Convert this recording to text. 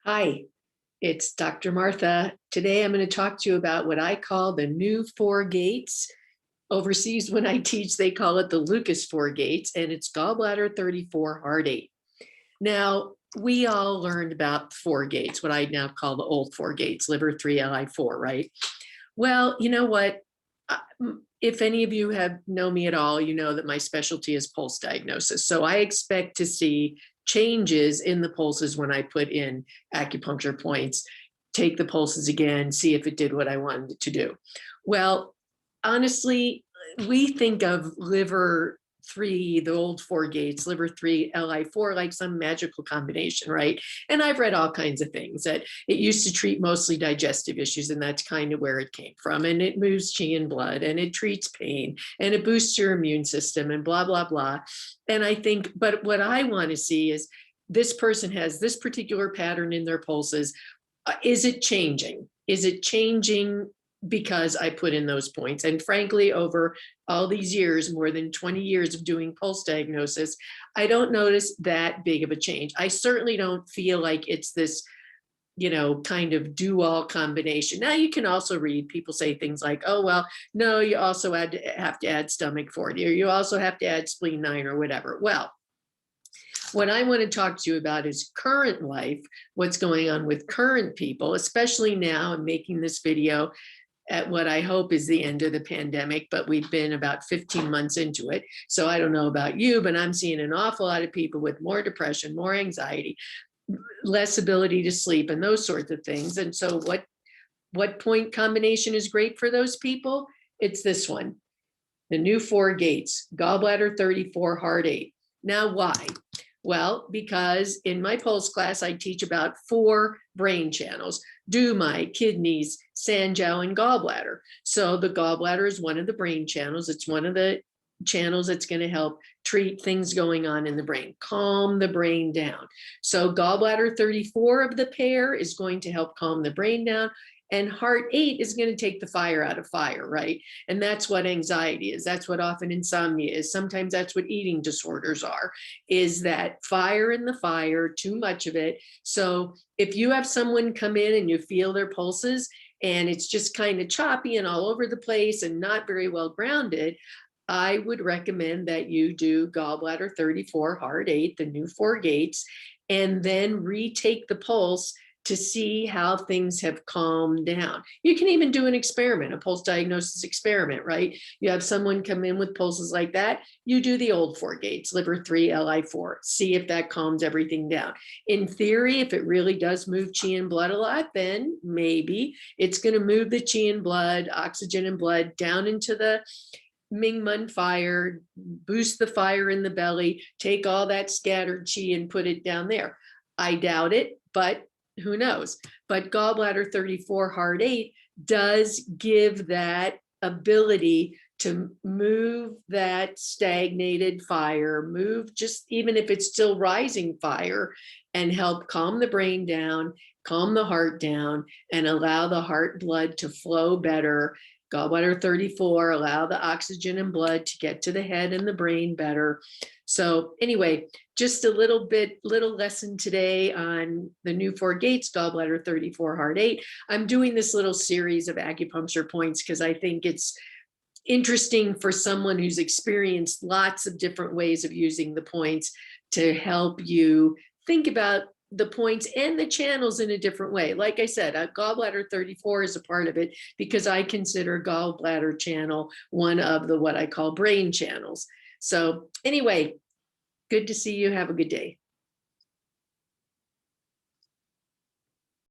Hi, it's Dr. Martha. Today I'm going to talk to you about what I call the new four gates. Overseas, when I teach, they call it the Lucas four gates, and it's gallbladder 34, heart 8. Now, we all learned about four gates, what I now call the old four gates, liver 3, Li4, right? Well, you know what? If any of you have know me at all, you know that my specialty is pulse diagnosis. So I expect to see changes in the pulses when I put in acupuncture points, take the pulses again, see if it did what I wanted it to do. Well, honestly, we think of liver 3, the old four gates, liver 3, Li4, like some magical combination, right? And I've read all kinds of things that it used to treat mostly digestive issues, and that's kind of where it came from. And it moves chi and blood, and it treats pain, and it boosts your immune system, and blah, blah, blah. And I think, but what I want to see is this person has this particular pattern in their pulses. Is it changing? Is it changing because I put in those points? And frankly, over all these years, more than 20 years of doing pulse diagnosis, I don't notice that big of a change. I certainly don't feel like it's this, kind of do-all combination. Now, you can also read people say things like, oh, well, no, you also have to add stomach 40, or you also have to add spleen 9 or whatever. Well, what I want to talk to you about is current life, what's going on with current people, especially now. I'm making this video at what I hope is the end of the pandemic, but we've been about 15 months into it. So I don't know about you, but I'm seeing an awful lot of people with more depression, more anxiety, less ability to sleep, and those sorts of things. And so what point combination is great for those people? It's this one, the new four gates, gallbladder 34, heart 8. Now, why? Well, because in my pulse class, I teach about 4 brain channels: Dumai, kidneys, Sanjiao, and gallbladder. So the gallbladder is one of the brain channels. It's one of the channels that's going to help treat things going on in the brain, calm the brain down. So gallbladder 34 of the pair is going to help calm the brain down. And heart 8 is going to take the fire out of fire, right? And that's what anxiety is. That's what often insomnia is. Sometimes that's what eating disorders are, is that fire in the fire, too much of it. So if you have someone come in and you feel their pulses and it's just kind of choppy and all over the place and not very well grounded, I would recommend that you do gallbladder 34, heart 8, the new 4 gates, and then retake the pulse to see how things have calmed down. You can even do an experiment, a pulse diagnosis experiment, right? You have someone come in with pulses like that, you do the old 4 gates, liver 3, Li4, see if that calms everything down. In theory, if it really does move chi and blood a lot, then maybe it's going to move the chi and blood, oxygen and blood down into the Ming-mun fire, boost the fire in the belly, take all that scattered chi and put it down there. I doubt it, but who knows? But gallbladder 34, heart 8 does give that ability to move that stagnated fire, move just even if it's still rising fire, and help calm the brain down, calm the heart down, and allow the heart blood to flow better. Gallbladder 34, allow the oxygen and blood to get to the head and the brain better. So anyway, just a little lesson today on the new 4 gates, gallbladder 34, heart 8. I'm doing this little series of acupuncture points because I think it's interesting for someone who's experienced lots of different ways of using the points to help you think about the points and the channels in a different way. Like I said, gallbladder 34 is a part of it because I consider gallbladder channel one of the what I call brain channels. So anyway, good to see you. Have a good day.